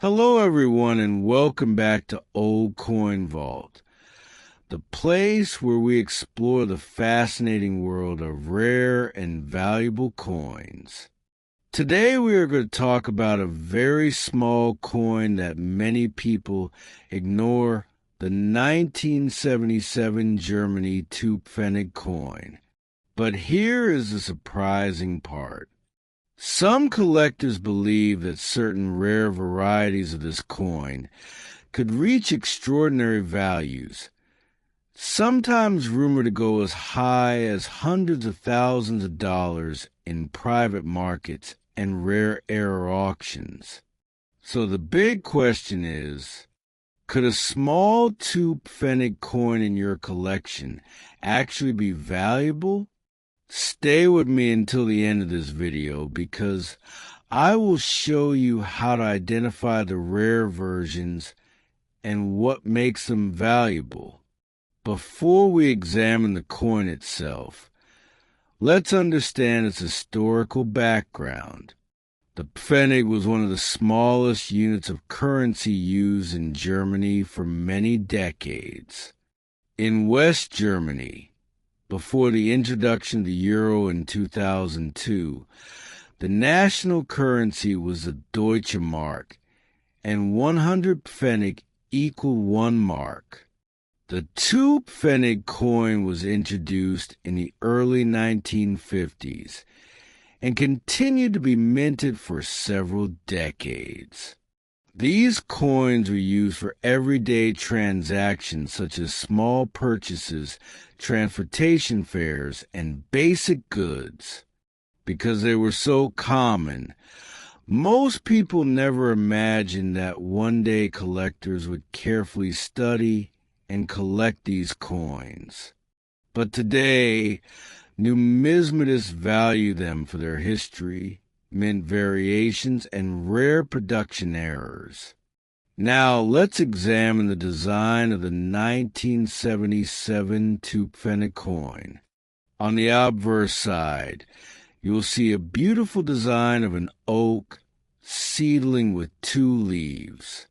Hello, everyone, and welcome back to Old Coin Vault, the place where we explore the fascinating world of rare and valuable coins. Today, we are going to talk about a very small coin that many people ignore, the 1977 Germany 2 Pfennig coin. But here is the surprising part. Some collectors believe that certain rare varieties of this coin could reach extraordinary values, sometimes rumored to go as high as hundreds of thousands of dollars in private markets and rare air auctions. So the big question is, could a small 2 Pfennig coin in your collection actually be valuable? Stay with me until the end of this video because I will show you how to identify the rare versions and what makes them valuable. Before we examine the coin itself, let's understand its historical background. The Pfennig was one of the smallest units of currency used in Germany for many decades. In West Germany, before the introduction of the euro in 2002, the national currency was the Deutsche Mark, and 100 Pfennig equaled 1 mark. The 2 Pfennig coin was introduced in the early 1950s and continued to be minted for several decades. These coins were used for everyday transactions such as small purchases, transportation fares, and basic goods. Because they were so common, most people never imagined that one day collectors would carefully study and collect these coins. But today, numismatists value them for their history, mint variations, and rare production errors. Now, let's examine the design of the 1977 2 Pfennig coin. On the obverse side, you will see a beautiful design of an oak seedling with 2 leaves.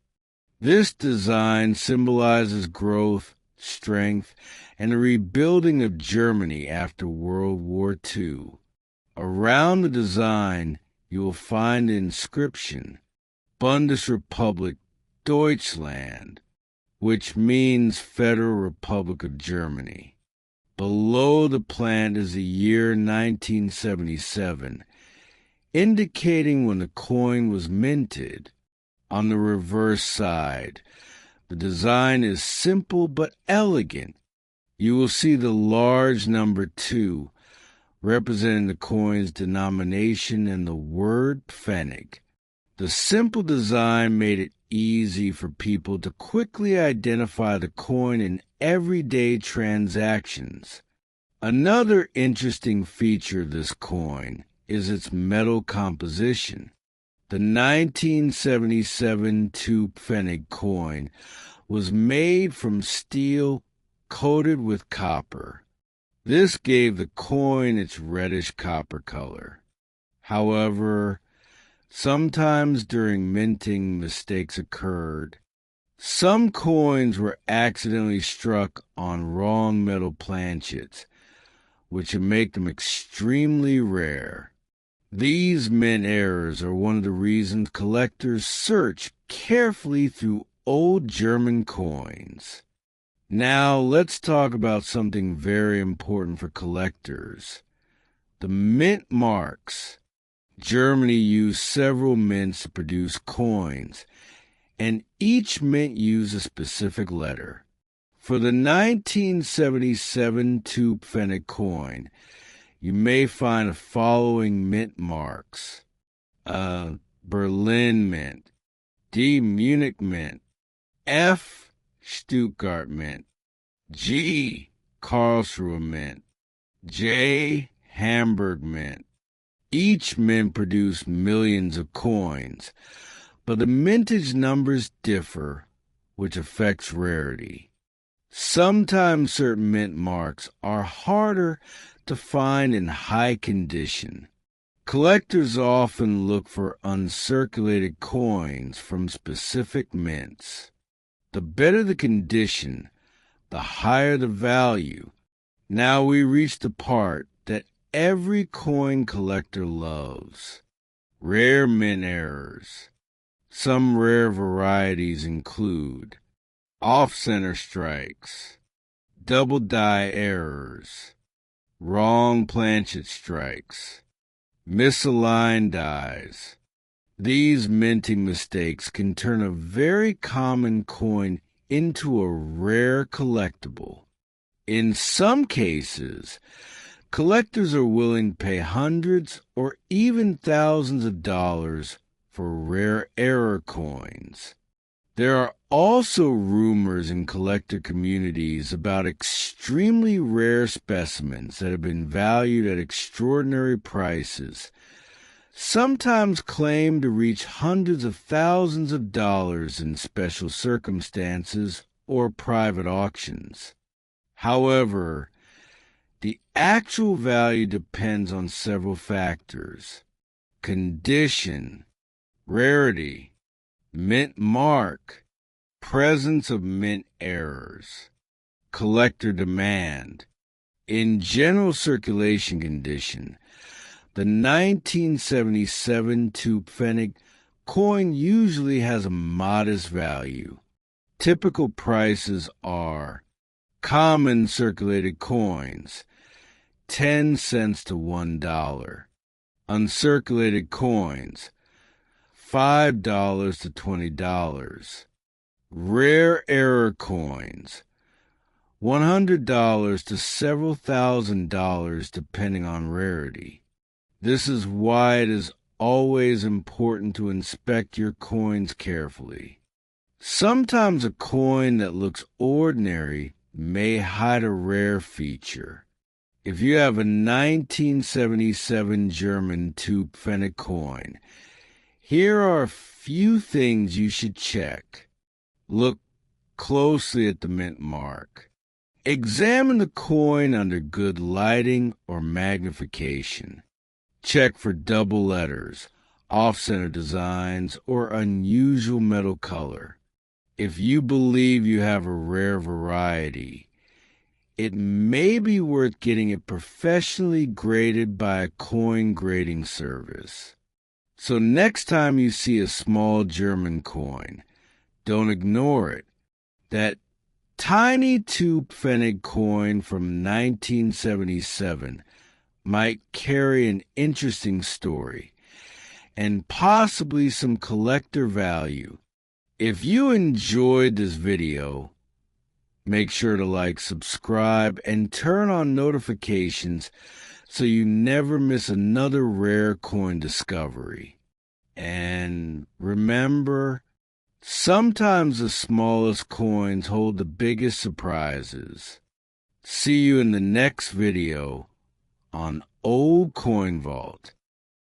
This design symbolizes growth, strength, and the rebuilding of Germany after World War II. Around the design, you will find the inscription, Bundesrepublik Deutschland, which means Federal Republic of Germany. Below the plant is the year 1977, indicating when the coin was minted. On the reverse side, the design is simple but elegant. You will see the large number 2, representing the coin's denomination and the word Pfennig. The simple design made it easy for people to quickly identify the coin in everyday transactions. Another interesting feature of this coin is its metal composition. The 1977 2 Pfennig coin was made from steel coated with copper. This gave the coin its reddish copper color. However, sometimes during minting, mistakes occurred. Some coins were accidentally struck on wrong metal planchets, which would make them extremely rare. These mint errors are one of the reasons collectors search carefully through old German coins. Now, let's talk about something very important for collectors: the mint marks. Germany used several mints to produce coins, and each mint used a specific letter. For the 1977 2 Pfennig coin, you may find the following mint marks: Berlin Mint, D Munich Mint, F Stuttgart Mint, G Karlsruhe Mint, J Hamburg Mint. Each mint produced millions of coins, but the mintage numbers differ, which affects rarity. Sometimes certain mint marks are harder to find in high condition. Collectors often look for uncirculated coins from specific mints. The better the condition, the higher the value. Now we reach the part that every coin collector loves: rare mint errors. Some rare varieties include off-center strikes, double die errors, wrong planchet strikes, misaligned dies. These minting mistakes can turn a very common coin into a rare collectible. In some cases, collectors are willing to pay hundreds or even thousands of dollars for rare error coins. There are also rumors in collector communities about extremely rare specimens that have been valued at extraordinary prices, sometimes claimed to reach hundreds of thousands of dollars in special circumstances or private auctions. However, the actual value depends on several factors: condition, rarity, mint mark, presence of mint errors, collector demand. In general circulation condition, the 1977 Pfennig coin usually has a modest value. Typical prices are: common circulated coins, 10 cents to $1. Uncirculated coins, $5 to $20. Rare error coins, $100 to several $1,000s depending on rarity. This is why it is always important to inspect your coins carefully. Sometimes a coin that looks ordinary may hide a rare feature. If you have a 1977 German Pfennig coin, here are a few things you should check. Look closely at the mint mark. Examine the coin under good lighting or magnification. Check for double letters, off-center designs, or unusual metal color. If you believe you have a rare variety, it may be worth getting it professionally graded by a coin grading service. So next time you see a small German coin, don't ignore it. That tiny Pfennig coin from 1977 might carry an interesting story and possibly some collector value. If you enjoyed this video, make sure to like, subscribe, and turn on notifications so you never miss another rare coin discovery. And remember, sometimes the smallest coins hold the biggest surprises. See you in the next video on Old Coin Vault.